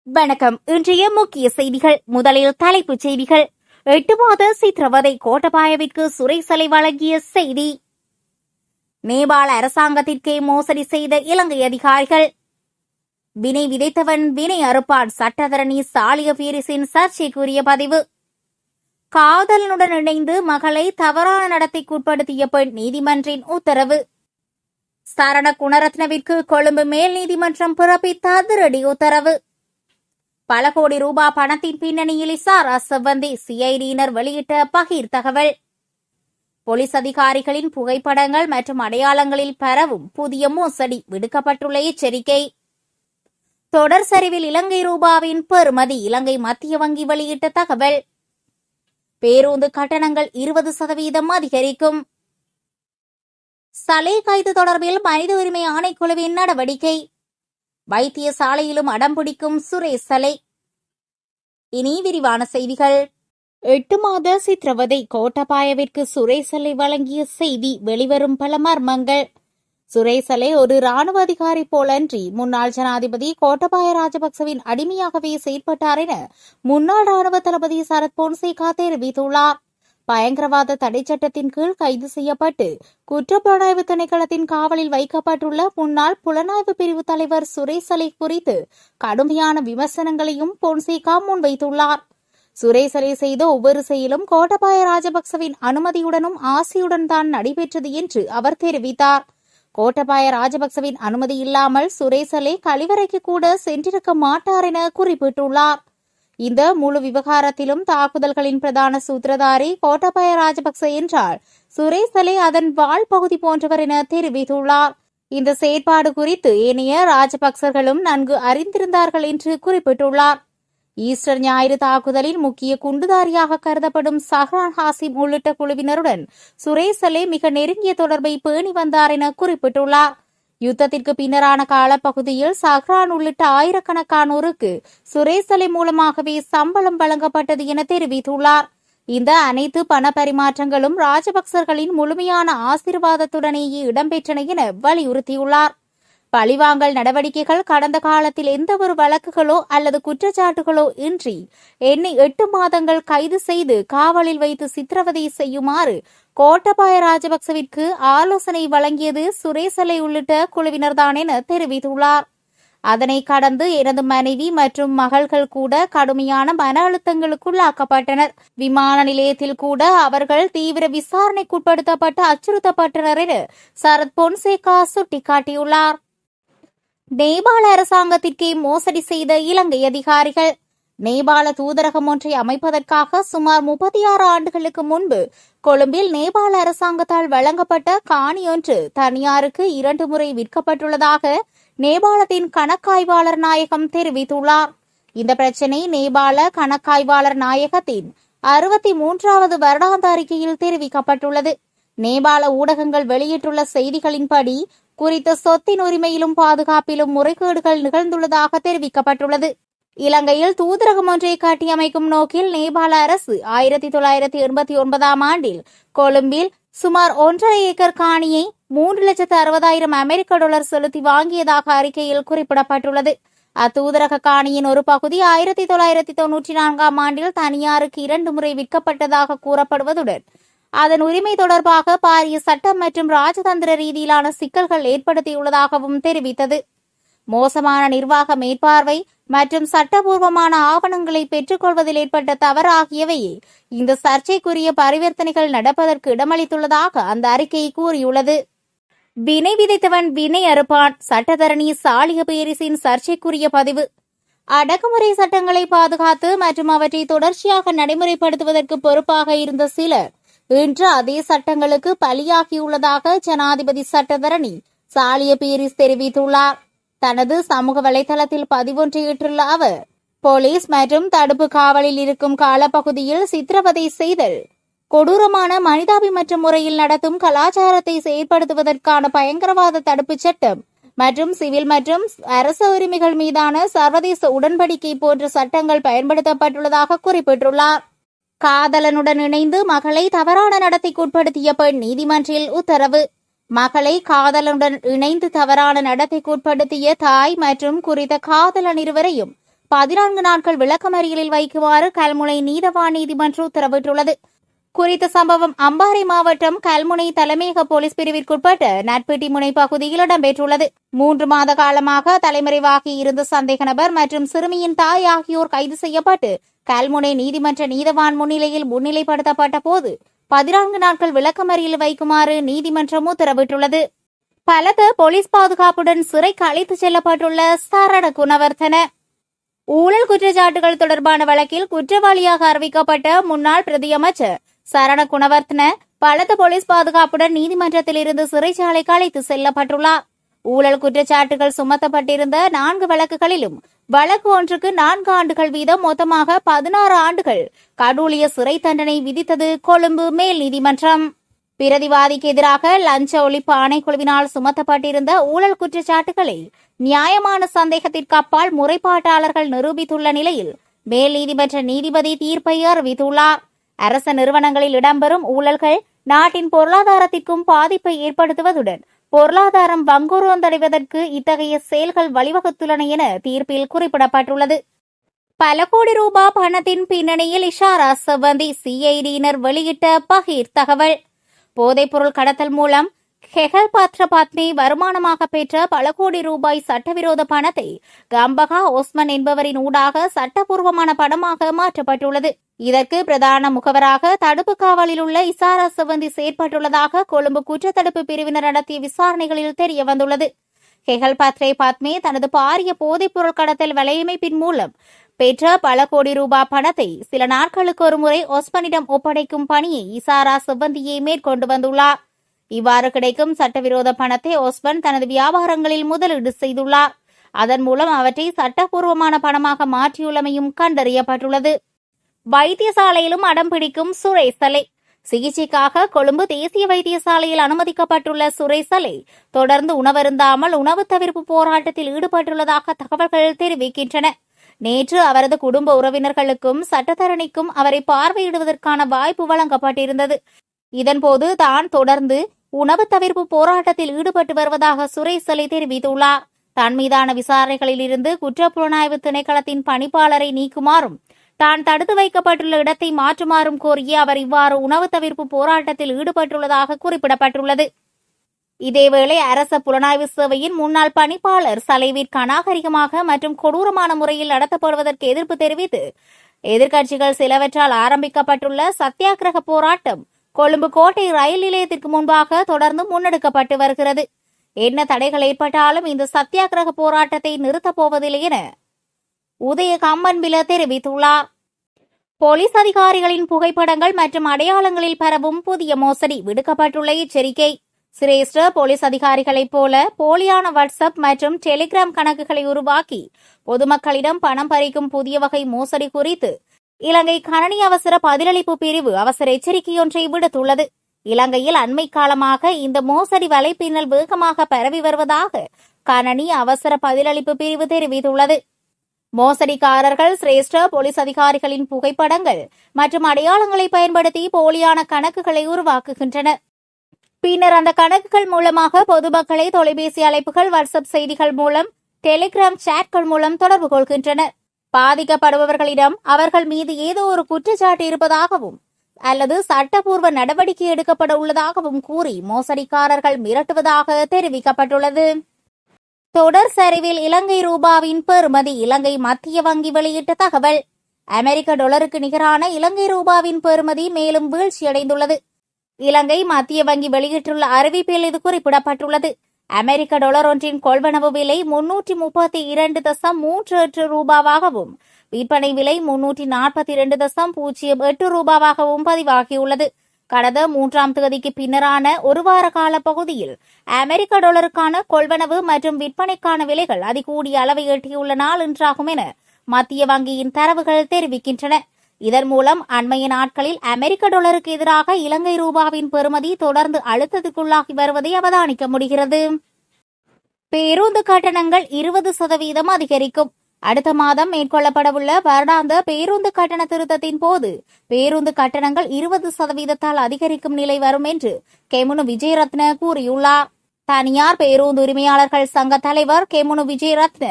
வணக்கம். இன்றைய முக்கிய செய்திகள். முதலில் தலைப்புச் செய்திகள். 8 மாத சித்திரவதை கோட்டபாயவிற்கு சிறைசலை வழங்கிய செய்தி. நேபாள அரசாங்கத்திற்கே மோசடி செய்த இலங்கை அதிகாரிகள். வினை விதைத்தவன் வினை அறுப்பான். சட்டத்தரணி சாலிய பீரிஸின் சர்ச்சைக்குரிய பதிவு. காதலனுடன் இணைந்து மகளை தவறான நடத்தைக்குட்படுத்திய பெண் நீதிமன்றின் உத்தரவு. சரண குணரத்னவிற்கு கொழும்பு மேல் நீதிமன்றம் பிறப்பித்த அதிரடி உத்தரவு. பல கோடி ரூபாய் பணத்தின் பின்னணியில் இசாரா செவ்வந்தி. சிஐடியினர் வெளியிட்ட பகீர் தகவல். போலீஸ் அதிகாரிகளின் புகைப்படங்கள் மற்றும் அடையாளங்களில் பரவும் புதிய மோசடி. விடுக்கப்பட்டுள்ள எச்சரிக்கை. தொடர் சரிவில் இலங்கை ரூபாவின் பெறுமதி. இலங்கை மத்திய வங்கி வெளியிட்ட தகவல். பேருந்து கட்டணங்கள் 20% அதிகரிக்கும். சலே கைது தொடர்பில் மனித உரிமை ஆணைக்குழுவின் நடவடிக்கை. வைத்தியசாலையிலும் அடம்பிடிக்கும் சுரேஷ் சலே. இனி விரிவான செய்திகள். 8 மாத சித்திரவதை கோட்டபாயவிற்கு சுரேஷ் சலே வழங்கிய செய்தி. வெளிவரும் பல மர்மங்கள். சுரேஷ் சலே ஒரு ராணுவ அதிகாரி போலன்றி முன்னாள் ஜனாதிபதி கோட்டபாய ராஜபக்சவின் அடிமையாகவே செயற்பட்டார் என முன்னாள் ராணுவ தளபதி சரத் பொன்சேகா தெரிவித்துள்ளார். பயங்கரவாத தடை சட்டத்தின் கீழ் கைது செய்யப்பட்டு குற்றப்புலனாய்வு திணைக்களத்தின் காவலில் வைக்கப்பட்டுள்ள முன்னாள் புலனாய்வு பிரிவு தலைவர் சுரேஷ் சலே குறித்து கடுமையான விமர்சனங்களையும் பொன்சேகா முன்வைத்துள்ளார். சுரேஷ் சலே செய்த ஒவ்வொரு செயலும் கோட்டபாய ராஜபக்சவின் அனுமதியுடனும் ஆசையுடன் தான் நடைபெற்றது என்று அவர் தெரிவித்தார். கோட்டபாய ராஜபக்சவின் அனுமதி இல்லாமல் சுரேஷ் சலே கழிவறைக்கு கூட சென்றிருக்க மாட்டார் என குறிப்பிட்டுள்ளார். இந்த முழு விவகாரத்திலும் தாக்குதல்களின் பிரதான சூத்திரதாரி கோட்டபாய ராஜபக்ச என்றால் சுரேஷ் சலே அதன் வால் பகுதி போன்றவர் என தெரிவித்துள்ளார். இந்த செயற்பாடு குறித்து ஏனைய ராஜபக்சர்களும் நன்கு அறிந்திருந்தார்கள் என்று குறிப்பிட்டுள்ளார். ஈஸ்டர் ஞாயிறு தாக்குதலின் முக்கிய குண்டுதாரியாக கருதப்படும் சஹ்ரான் ஹாசிம் உள்ளிட்ட குழுவினருடன் சுரேஷ் சலே மிக நெருங்கிய தொடர்பை பேணி வந்தார் என குறிப்பிட்டுள்ளார். யுத்தத்திற்கு பின்னரான காலப்பகுதியில் சஹ்ரான் உள்ளிட்ட ஆயிரக்கணக்கானோருக்கு சுரேஷ் சலே மூலமாகவே சம்பளம் வழங்கப்பட்டது என தெரிவித்துள்ளார். இந்த அனைத்து பண பரிமாற்றங்களும் ராஜபக்சர்களின் முழுமையான ஆசீர்வாதத்துடனேயே இடம்பெற்றன என வலியுறுத்தியுள்ளார். பழிவாங்கல் நடவடிக்கைகள் கடந்த காலத்தில் எந்தவொரு வழக்குகளோ அல்லது குற்றச்சாட்டுகளோ இன்றி என்னை 8 மாதங்கள் கைது செய்து காவலில் வைத்து சித்திரவதை செய்யுமாறு கோட்டபாய ராஜபக்சவிற்கு ஆலோசனை வழங்கியது சுரேஷ் சலே உள்ளிட்ட குழுவினர்தான் என தெரிவித்துள்ளார். அதனை கடந்து எனது மனைவி மற்றும் மகள்கள் கூட கடுமையான மன அழுத்தங்களுக்குள்ளாக்கப்பட்டனர். விமான நிலையத்தில் கூட அவர்கள் தீவிர விசாரணைக்குட்படுத்தப்பட்டு அச்சுறுத்தப்பட்டனர் என சரத் பொன்சேகா சுட்டிக்காட்டியுள்ளார். நேபாள அரசாங்கத்திற்கே மோசடி செய்த இலங்கை அதிகாரிகள். நேபாள தூதரகம் ஒன்றை அமைப்பதற்காக சுமார் 36 ஆண்டுகளுக்கு முன்பு கொழும்பில் நேபாள அரசாங்கத்தால் வழங்கப்பட்ட காணி ஒன்று தனியாருக்கு 2 முறை விற்கப்பட்டுள்ளதாக நேபாளத்தின் கணக்காய்வாளர் நாயகம் தெரிவித்துள்ளார். இந்த பிரச்சினை நேபாள கணக்காய்வாளர் நாயகத்தின் 63வது வருடாந்த அறிக்கையில் தெரிவிக்கப்பட்டுள்ளது. நேபாள ஊடகங்கள் வெளியிட்டுள்ள செய்திகளின்படி குறித்த சொத்தின் உரிமையிலும் பாதுகாப்பிலும் முறைகேடுகள் நிகழ்ந்துள்ளதாக தெரிவிக்கப்பட்டுள்ளது. இலங்கையில் தூதரகம் ஒன்றை கட்டியமைக்கும் நோக்கில் நேபாள அரசு 1989ஆம் ஆண்டில் கொழும்பில் சுமார் 1.5 ஏக்கர் காணியை $3,60,000 அமெரிக்க செலுத்தி வாங்கியதாக அறிக்கையில் குறிப்பிடப்பட்டுள்ளது. அத்தூதரக காணியின் ஒரு பகுதி 1994ஆம் ஆண்டில் தனியாருக்கு 2 முறை விற்கப்பட்டதாக கூறப்படுவதுடன் அதன் உரிமை தொடர்பாக பாரிய சட்டம் மற்றும் ராஜதந்திர ரீதியிலான சிக்கல்கள் ஏற்படுத்தியுள்ளதாகவும் தெரிவித்தது. மோசமான நிர்வாக மேற்பார்வை மற்றும் சட்டபூர்வமான ஆவணங்களை பெற்றுக்கொள்வதில் ஏற்பட்ட தவறு ஆகியவையே இந்த சர்ச்சைக்குரிய பரிவர்த்தனைகள் நடப்பதற்கு இடமளித்துள்ளதாக அந்த அறிக்கை கூறியுள்ளது. வினை விதைத்தவன் வினை அறுப்பான். சட்டத்தரணி சாலிய பீரிஸின் சர்ச்சைக்குரிய பதிவு. அடக்குமுறை சட்டங்களை பாதுகாத்து மற்றும் அவற்றை தொடர்ச்சியாக நடைமுறைப்படுத்துவதற்கு பொறுப்பாக இருந்த சிலர் இன்று அதே சட்டங்களுக்கு பலியாகியுள்ளதாக ஜனாதிபதி சட்டத்தரணி சாலிய பீரிஸ் தெரிவித்துள்ளார். தனது சமூக வலைதளத்தில் பதிவொன்றையிட்டுள்ள அவர், போலீஸ் மற்றும் தடுப்பு காவலில் இருக்கும் காலப்பகுதியில் சித்திரவதை செய்தல், கொடூரமான மனிதாபிமற்ற முறையில் நடத்தும் கலாச்சாரத்தை செயற்படுத்துவதற்கான பயங்கரவாத தடுப்புச் சட்டம் மற்றும் சிவில் மற்றும் அரச உரிமைகள் மீதான சர்வதேச உடன்படிக்கை போன்ற சட்டங்கள் பயன்படுத்தப்பட்டுள்ளதாக குறிப்பிட்டுள்ளார். காதலனுடன் இணைந்து மகளை தவறான நடத்தைக்குட்படுத்திய பெண் நீதிமன்றில் உத்தரவு. மகளை காதலனுடன் இணைந்து தவறான நடத்தைக்குட்படுத்திய தாய் மற்றும் குறித்த காதலன் இருவரையும் 14 நாட்கள் விளக்கமறியலில் வைக்குமாறு கல்முனை நீதவான் நீதிமன்றம் உத்தரவிட்டுள்ளது. குறித்த சம்பவம் அம்பாறை மாவட்டம் கல்முனை தலைமையக போலீஸ் பிரிவிற்குட்பட்ட நட்பெட்டி முனை பகுதியில் இடம்பெற்றுள்ளது. 3 மாத காலமாக தலைமறைவாகி இருந்த சந்தேக நபர் மற்றும் சிறுமியின் தாய் ஆகியோர் கைது செய்யப்பட்டு கல்முனை நீதிமன்ற நீதவான் முன்னிலையில் முன்னிலைப்படுத்தப்பட்ட போது 14 நாட்கள் விளக்கமறியலில் வைக்குமாறு நீதிமன்றம் உத்தரவிட்டுள்ளது. பலத்த போலீஸ் பாதுகாப்புடன் சிறைக்கு அழைத்துச் செல்லப்பட்டுள்ள சரண குணவர்த்தன. ஊழல் குற்றச்சாட்டுகள் தொடர்பான வழக்கில் குற்றவாளியாக அறிவிக்கப்பட்ட முன்னாள் பிரதியமைச்சர் சரண குணவர்த்தன பலத்த போலீஸ் பாதுகாப்புடன் நீதிமன்றத்தில் இருந்து சிறைச்சாலைக்கு அழைத்து செல்லப்பட்டுள்ளார். ஊழல் குற்றச்சாட்டுகள் சுமத்தப்பட்டிருந்த 4 வழக்குகளிலும் வழக்கு ஒன்றுக்கு 4 ஆண்டுகள் வீதம் மொத்தமாக 16 ஆண்டுகள் கடூழிய சிறை தண்டனை விதித்தது கொழும்பு மேல் நீதிமன்றம். பிரதிவாதிக்கு எதிராக லஞ்ச ஒழிப்பு ஆணைக்குழுவினால் சுமத்தப்பட்டிருந்த ஊழல் குற்றச்சாட்டுகளை நியாயமான சந்தேகத்திற்கு அப்பால் முறைப்பாட்டாளர்கள் நிரூபித்துள்ள நிலையில் மேல் நீதிமன்ற நீதிபதி தீர்ப்பை அறிவித்துள்ளார். அரச நிறுவனங்களில் இடம்பெறும் ஊழல்கள் நாட்டின் பொருளாதாரத்திற்கும் பாதிப்பை ஏற்படுத்துவதுடன் பொருளாதாரம் வங்குரோந்தடைவதற்கு இத்தகைய செயல்கள் வழிவகுத்துள்ளன என தீர்ப்பில் குறிப்பிடப்பட்டுள்ளது. பல கோடி ரூபாய் பணத்தின் பின்னணியில் இஷாரா செவ்வந்தி சிஐடியினர் வெளியிட்ட பகீர் தகவல். போதைப்பொருள் கடத்தல் மூலம் ஹெகல் பாத்ர பத்னி வருமானமாக பெற்ற பல கோடி ரூபாய் சட்டவிரோத பணத்தை கம்பகா ஓஸ்மன் என்பவரின் ஊடாக சட்டப்பூர்வமான பணமாக மாற்றப்பட்டுள்ளது. இதற்கு பிரதான முகவராக தடுப்பு காவலில் உள்ள இசாரா செவ்வந்தி செயற்பட்டுள்ளதாக கொழும்பு குற்றத்தடுப்பு பிரிவினர் நடத்திய விசாரணைகளில் தெரியவந்துள்ளது. ஹெகல் பாத்ரே பத்மே தனது பாரிய போதைப்பொருள் கடத்தல் வலையமைப்பின் மூலம் பெற்ற பல கோடி ரூபாய் பணத்தை சில நாட்களுக்கு ஒருமுறை ஒஸ்மனிடம் ஒப்படைக்கும் பணியை இசாரா செவ்வந்தியை மேற்கொண்டு வந்துள்ளார். இவ்வாறு கிடைக்கும் சட்டவிரோத பணத்தை ஒஸ்மன் தனது வியாபாரங்களில் முதலீடு செய்துள்ளார். அதன் மூலம் அவற்றை சட்டப்பூர்வமான பணமாக மாற்றியுள்ளமையும் கண்டறியப்பட்டுள்ளது. வைத்தியசாலையிலும் அடம் பிடிக்கும் சுரேஷ் சலை. சிகிச்சைக்காக கொழும்பு தேசிய வைத்தியசாலையில் அனுமதிக்கப்பட்டுள்ள சுரேஷ் சலை தொடர்ந்து உணவருந்தாமல் உணவு தவிர்ப்பு போராட்டத்தில் ஈடுபட்டுள்ளதாக தகவல்கள் தெரிவிக்கின்றன. நேற்று அவரது குடும்ப உறவினர்களுக்கும் சட்டத்தரணிக்கும் அவரை பார்வையிடுவதற்கான வாய்ப்பு வழங்கப்பட்டிருந்தது. இதன்போது தான் தொடர்ந்து உணவு தவிர்ப்பு போராட்டத்தில் ஈடுபட்டு வருவதாக சுரேஷ் சலை தெரிவித்துள்ளார். தான் மீதான விசாரணைகளில் இருந்து குற்றப்புலனாய்வு திணைக்களத்தின் பணிப்பாளரை நீக்குமாறும் தான் தடுத்து வைக்கப்பட்டுள்ள இடத்தை மாற்றுமாறும் கோரிய அவர் இவ்வாறு உணவு தவிர்ப்பு போராட்டத்தில் ஈடுபட்டுள்ளதாக குறிப்பிடப்பட்டுள்ளது. இதேவேளை அரச புலனாய்வு சேவையின் முன்னாள் பணிப்பாளர் சலைவிற்கு அநாகரிகமாக மற்றும் கொடூரமான முறையில் நடத்தப்படுவதற்கு எதிர்ப்பு தெரிவித்து எதிர்க்கட்சிகள் சிலவற்றால் ஆரம்பிக்கப்பட்டுள்ள சத்தியாகிரக போராட்டம் கொழும்பு கோட்டை ரயில் நிலையத்திற்கு முன்பாக தொடர்ந்து முன்னெடுக்கப்பட்டு வருகிறது. என்ன தடைகள் ஏற்பட்டாலும் இந்த சத்தியாகிரக போராட்டத்தை நிறுத்தப் போவதில்லை என உதய கம்பன்பில தெரிவித்துள்ளார். போலீஸ் அதிகாரிகளின் புகைப்படங்கள் மற்றும் அடையாளங்களில் பரவும் புதிய மோசடி விடுக்கப்பட்டுள்ள எச்சரிக்கை. சிரேஷ்ட போலீஸ் அதிகாரிகளைப் போல போலியான வாட்ஸ்அப் மற்றும் டெலிகிராம் கணக்குகளை உருவாக்கி பொதுமக்களிடம் பணம் பறிக்கும் புதிய வகை மோசடி குறித்து இலங்கை கணனி அவசர பதிலளிப்பு பிரிவு அவசர எச்சரிக்கையொன்றை விடுத்துள்ளது. இலங்கையில் அண்மை காலமாக இந்த மோசடி வலைப்பின்னல் வேகமாக பரவி வருவதாக கணனி அவசர பதிலளிப்பு பிரிவு தெரிவித்துள்ளது. மோசடிக்காரர்கள் சிரேஷ்ட போலீஸ் அதிகாரிகளின் புகைப்படங்கள் மற்றும் அடையாளங்களை பயன்படுத்தி போலியான கணக்குகளை உருவாக்குகின்றனர். பின்னர் அந்த கணக்குகள் மூலமாக பொதுமக்களை தொலைபேசி அழைப்புகள், வாட்ஸ்அப் செய்திகள் மூலம், டெலிகிராம் சாட்கள் மூலம் தொடர்பு கொள்கின்றனர். பாதிக்கப்படுபவர்களிடம் அவர்கள் மீது ஏதோ ஒரு குற்றச்சாட்டு இருப்பதாகவும் அல்லது சட்டப்பூர்வ நடவடிக்கை எடுக்கப்பட உள்ளதாகவும் கூறி மோசடிக்காரர்கள் மிரட்டுவதாக தெரிவிக்கப்பட்டுள்ளது. தொடர் சரிவில் இலங்கை ரூபாவின் பெறுமதி. இலங்கை மத்திய வங்கி வெளியிட்ட தகவல். அமெரிக்க டாலருக்கு நிகரான இலங்கை ரூபாவின் பெறுமதி மேலும் வீழ்ச்சியடைந்துள்ளது. இலங்கை மத்திய வங்கி வெளியிட்டுள்ள அறிவிப்பில் இது குறிப்பிடப்பட்டுள்ளது. அமெரிக்க டாலர் ஒன்றின் கொள்வனவு விலை 332.38 ரூபாவாகவும் விற்பனை விலை 342.08 ரூபாவாகவும் பதிவாகியுள்ளது. கடந்த 3ஆம் தேதிக்கு பின்னரான ஒரு வார கால பகுதியில் அமெரிக்க டாலருக்கான கொள்வனவு மற்றும் விற்பனைக்கான விலைகள் அதிகூடிய அளவை எட்டியுள்ள நாள் இன்றாகும் என மத்திய வங்கியின் தரவுகள் தெரிவிக்கின்றன. இதன் மூலம் அண்மைய நாட்களில் அமெரிக்க டாலருக்கு எதிராக இலங்கை ரூபாவின் பெறுமதி தொடர்ந்து அழுத்தத்துக்குள்ளாகி வருவதை அவதானிக்க முடிகிறது. பேருந்து கட்டணங்கள் 20% அதிகரிக்கும். அடுத்த மாதம் மேற்கொள்ளப்படவுள்ள வருடாந்த பேருந்து கட்டண திருத்தத்தின் போது பேருந்து கட்டணங்கள் 20% அதிகரிக்கும் நிலை வரும் என்று கெமுனு விஜயரத்ன கூறியுள்ளார். தனியார் பேருந்து உரிமையாளர்கள் சங்க தலைவர் கெமுனு விஜயரத்ன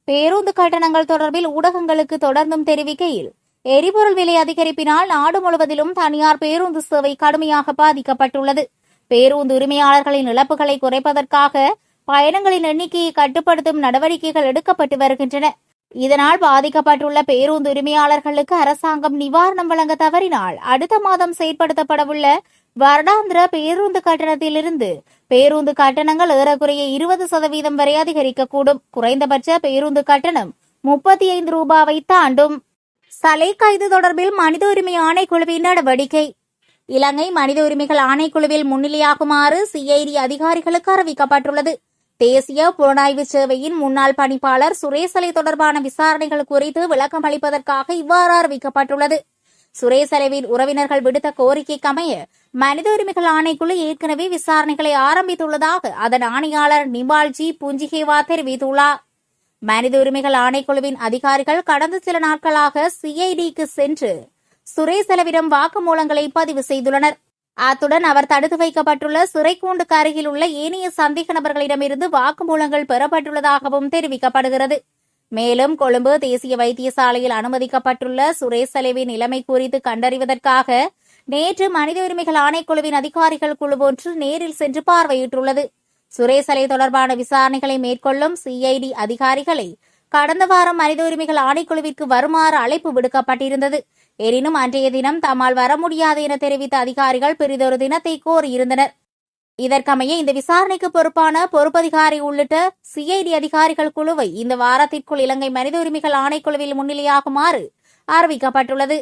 பேருந்து கட்டணங்கள் தொடர்பில் ஊடகங்களுக்கு தொடர்ந்தும் தெரிவிக்கையில், எரிபொருள் விலை அதிகரிப்பினால் நாடு முழுவதிலும் தனியார் பேருந்து சேவை கடுமையாக பாதிக்கப்பட்டுள்ளது. பேருந்து உரிமையாளர்களின் இழப்புகளை குறைப்பதற்காக பயணங்களின் எண்ணிக்கையை கட்டுப்படுத்தும் நடவடிக்கைகள் எடுக்கப்பட்டு வருகின்றன. இதனால் பாதிக்கப்பட்டுள்ள பேருந்து உரிமையாளர்களுக்கு அரசாங்கம் நிவாரணம் வழங்க தவறினால் அடுத்த மாதம் செயற்படுத்தப்படவுள்ள வருடாந்திர பேருந்து கட்டணத்திலிருந்து பேருந்து கட்டணங்கள் ஏறக்குறைய 20% வரை அதிகரிக்கக்கூடும். குறைந்தபட்ச பேருந்து கட்டணம் 35 ரூபாவை தாண்டும். சலை கைது தொடர்பில் மனித உரிமை ஆணைக்குழுவின் நடவடிக்கை. இலங்கை மனித உரிமைகள் ஆணைக்குழுவில் முன்னிலையாகுமாறு சிஐடி அதிகாரிகளுக்கு அறிவிக்கப்பட்டுள்ளது. தேசிய புலனாய்வு சேவையின் முன்னாள் பணிப்பாளர் சுரேசலை தொடர்பான விசாரணைகள் குறித்து விளக்கம் அளிப்பதற்காக இவ்வாறு அறிவிக்கப்பட்டுள்ளது. சுரேசலைவின் உறவினர்கள் விடுத்த கோரிக்கைக்கமைய மனித உரிமைகள் ஆணைக்குழு ஏற்கனவே விசாரணைகளை ஆரம்பித்துள்ளதாக அதன் ஆணையாளர் நிமால்ஜி புஞ்சிகேவா தெரிவித்துள்ளார். மனித உரிமைகள் ஆணைக்குழுவின் அதிகாரிகள் கடந்த சில நாட்களாக சிஐடிக்கு சென்று சுரேசலவிடம் வாக்குமூலங்களை பதிவு செய்துள்ளனர். அத்துடன் அவர் தடுத்து வைக்கப்பட்டுள்ள சிறைக்கூண்டுக்கு அருகில் உள்ள ஏனைய சந்தேக நபர்களிடமிருந்து வாக்குமூலங்கள் பெறப்பட்டுள்ளதாகவும் தெரிவிக்கப்படுகிறது. மேலும் கொழும்பு தேசிய வைத்தியசாலையில் அனுமதிக்கப்பட்டுள்ள சுரேசலவின் நிலைமை குறித்து கண்டறிவதற்காக நேற்று மனித உரிமைகள் ஆணைக்குழுவின் அதிகாரிகள் குழு ஒன்று நேரில் சென்று பார்வையிட்டுள்ளது. சுரேசலை தொடர்பான விசாரணைகளை மேற்கொள்ளும் சிஐடி அதிகாரிகளை கடந்த வாரம் மனித உரிமைகள் ஆணைக்குழுவிற்கு வருமாறு அழைப்பு விடுக்கப்பட்டிருந்தது. எனினும் அன்றைய தினம் தம்மால் வர முடியாது என தெரிவித்த அதிகாரிகள் பிறிதொரு தினத்தை கோரியிருந்தனர். இதற்கமைய இந்த விசாரணைக்கு பொறுப்பான பொறுப்பதிகாரி உள்ளிட்ட சிஐடி அதிகாரிகள் குழுவை இந்த வாரத்திற்குள் இலங்கை மனித உரிமைகள் ஆணைக்குழுவில் முன்னிலையாகுமாறு அறிவிக்கப்பட்டுள்ளது.